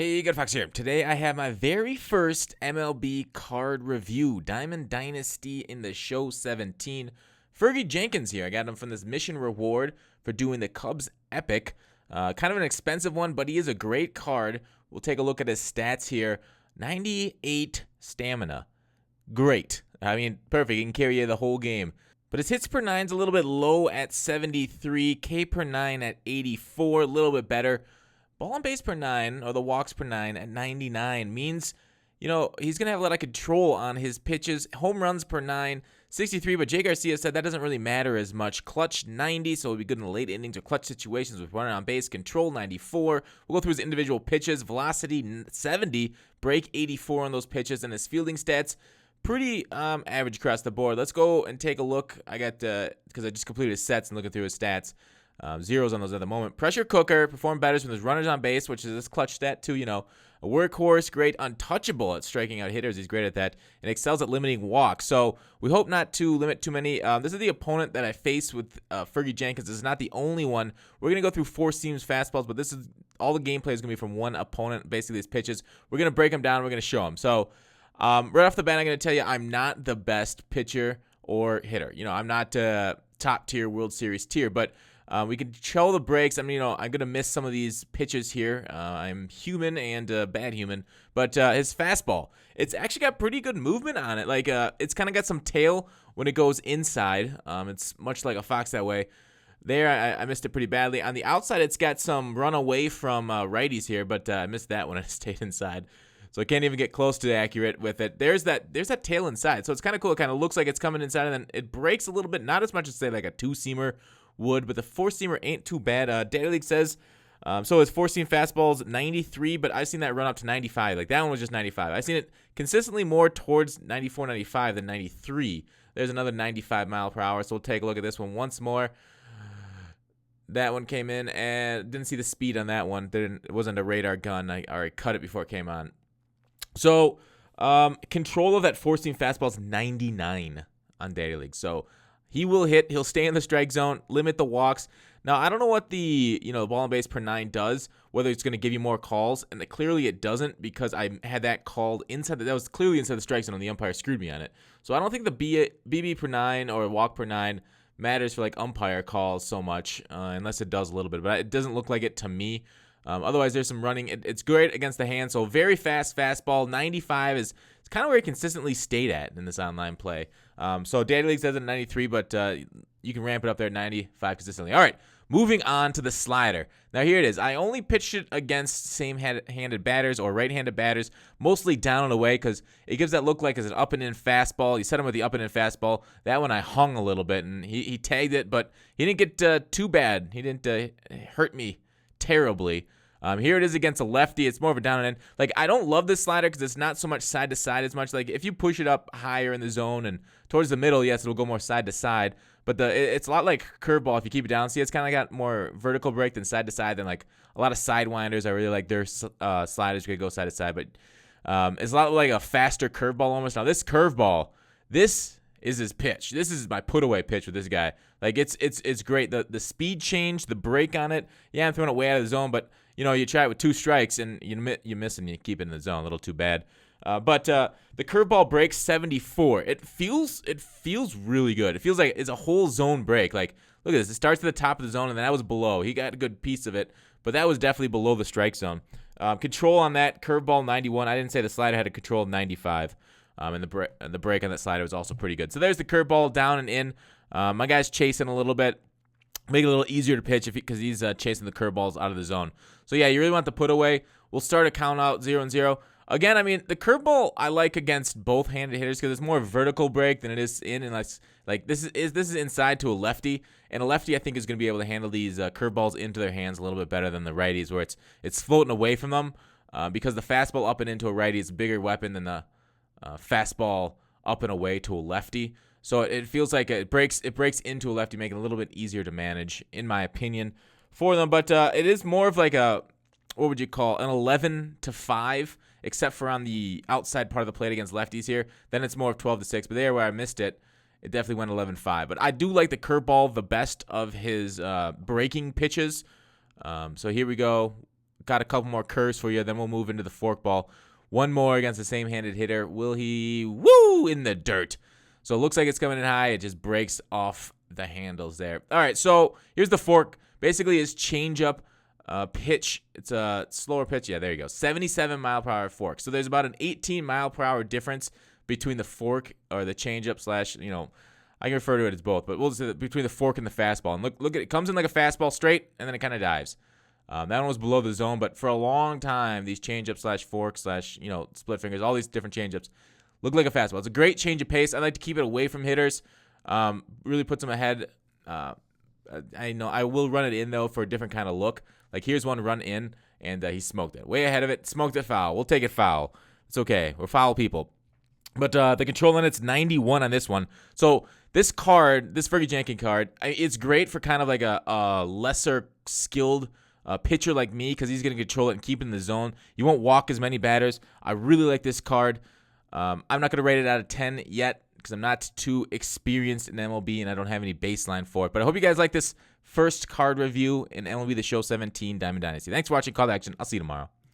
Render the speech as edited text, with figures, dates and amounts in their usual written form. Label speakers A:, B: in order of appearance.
A: Hey, Good Fox here. Today I have my very first MLB card review. Diamond Dynasty in the Show 17. Fergie Jenkins here. I got him from this mission reward for doing the Cubs Epic. Kind of an expensive one, but he is a great card. We'll take a look at his stats here. 98 stamina. Great. I mean, perfect. He can carry you the whole game. But his hits per nine is a little bit low at 73. K per nine at 84. A little bit better. Ball on base per nine, or the walks per nine at 99 means, he's going to have a lot of control on his pitches. Home runs per nine, 63, but Jay Garcia said that doesn't really matter as much. Clutch 90, so he'll be good in the late innings or clutch situations with running on base. Control 94. We'll go through his individual pitches. Velocity 70, break 84 on those pitches, and his fielding stats pretty average across the board. Let's go and take a look. I got, because I just completed his sets and looking through his stats. Zeros on those at the moment. Pressure cooker, performed better when there's runners on base, which is this clutch stat too, A workhorse, great, untouchable at striking out hitters. He's great at that. And excels at limiting walks. So we hope not to limit too many. This is the opponent that I face with Fergie Jenkins. This is not the only one. We're going to go through four seams, fastballs, but this is all the gameplay is going to be from one opponent, basically his pitches. We're going to break them down. We're going to show them. So right off the bat, I'm going to tell you I'm not the best pitcher or hitter. I'm not top tier, World Series tier, but we can show the breaks. I mean, I'm going to miss some of these pitches here. I'm human and bad human. But his fastball, it's actually got pretty good movement on it. Like, it's kind of got some tail when it goes inside. It's much like a fox that way. There, I missed it pretty badly. On the outside, it's got some run away from righties here, but I missed that when I stayed inside. So I can't even get close to accurate with it. There's that tail inside. So it's kind of cool. It kind of looks like it's coming inside, and then it breaks a little bit. Not as much as, say, like a two-seamer would, but the four-seamer ain't too bad. Daily League says, so his four-seam fastball's 93, but I've seen that run up to 95. Like, that one was just 95. I've seen it consistently more towards 94, 95 than 93. There's another 95 mile per hour, so we'll take a look at this one once more. That one came in, and didn't see the speed on that one. It wasn't a radar gun. I already cut it before it came on. So, control of that four-seam fastball is 99 on Daily League. So, he will hit. He'll stay in the strike zone, limit the walks. Now, I don't know what the ball on base per nine does, whether it's going to give you more calls, and clearly it doesn't because I had that called inside. That was clearly inside the strike zone, and the umpire screwed me on it. So I don't think the BB per nine or walk per nine matters for like umpire calls so much, unless it does a little bit. But it doesn't look like it to me. Otherwise, there's some running. It's great against the hand. So very fast fastball. 95 is kind of where he consistently stayed at in this online play. So Daily League says it at 93, but you can ramp it up there at 95 consistently. All right, moving on to the slider. Now here it is. I only pitched it against same-handed batters or right-handed batters, mostly down and away because it gives that look like it's an up-and-in fastball. You set him with the up-and-in fastball. That one I hung a little bit, and he tagged it, but he didn't get too bad. He didn't hurt me terribly. Here it is against a lefty. It's more of a down and in. Like, I don't love this slider because it's not so much side to side as much. Like, if you push it up higher in the zone and towards the middle, yes, it'll go more side to side. But it's a lot like curveball if you keep it down. See, it's kind of got more vertical break than side to side than like a lot of sidewinders. I really like their sliders could go side to side, but it's a lot like a faster curveball almost. Now this curveball, this is his pitch. This is my put away pitch with this guy. Like it's great. The speed change, the break on it. Yeah, I'm throwing it way out of the zone, but you try it with two strikes and you miss and you keep it in the zone. A little too bad. But the curveball breaks 74. It feels really good. It feels like it's a whole zone break. Like, look at this. It starts at the top of the zone, and then that was below. He got a good piece of it, but that was definitely below the strike zone. Control on that curveball 91. I didn't say the slider had a control of 95. And the break on that slider was also pretty good. So there's the curveball down and in. My guy's chasing a little bit. Make it a little easier to pitch because he's chasing the curveballs out of the zone. So yeah, you really want the put away. We'll start a count out 0-0. Again, I mean, the curveball I like against both handed hitters because it's more vertical break than it is in, unless like this is inside to a lefty, and a lefty I think is going to be able to handle these curveballs into their hands a little bit better than the righties, where it's floating away from them because the fastball up and into a righty is a bigger weapon than the fastball up and away to a lefty. So it feels like it breaks into a lefty, making it a little bit easier to manage, in my opinion, for them. But it is more of like a, what would you call, an 11-5, except for on the outside part of the plate against lefties here. Then it's more of 12-6. But there where I missed it, it definitely went 11-5. But I do like the curveball the best of his breaking pitches. So here we go. got a couple more curves for you. Then we'll move into the forkball. One more against the same-handed hitter. Will he? Woo! In the dirt. So it looks like it's coming in high. It just breaks off the handles there. All right, so here's the fork. Basically, his changeup pitch. It's a slower pitch. Yeah, there you go. 77-mile-per-hour fork. So there's about an 18-mile-per-hour difference between the fork or the changeup slash, I can refer to it as both, but we'll just say between the fork and the fastball. And look at it. It comes in like a fastball straight, and then it kind of dives. That one was below the zone, but for a long time, these changeup slash fork slash, split fingers, all these different changeups look like a fastball. It's a great change of pace. I like to keep it away from hitters. Really puts them ahead. I know I will run it in, though, for a different kind of look. Like, here's one run in, and he smoked it. Way ahead of it. Smoked it foul. We'll take it foul. It's okay. We're foul people. But the control limit's 91 on this one. So this card, this Fergie Jenkins card, it's great for kind of like a lesser skilled pitcher like me, because he's going to control it and keep it in the zone. You won't walk as many batters. I really like this card. I'm not going to rate it out of 10 yet, because I'm not too experienced in MLB and I don't have any baseline for it. But I hope you guys like this first card review in MLB The Show 17 Diamond Dynasty. Thanks for watching. Call to action. I'll see you tomorrow.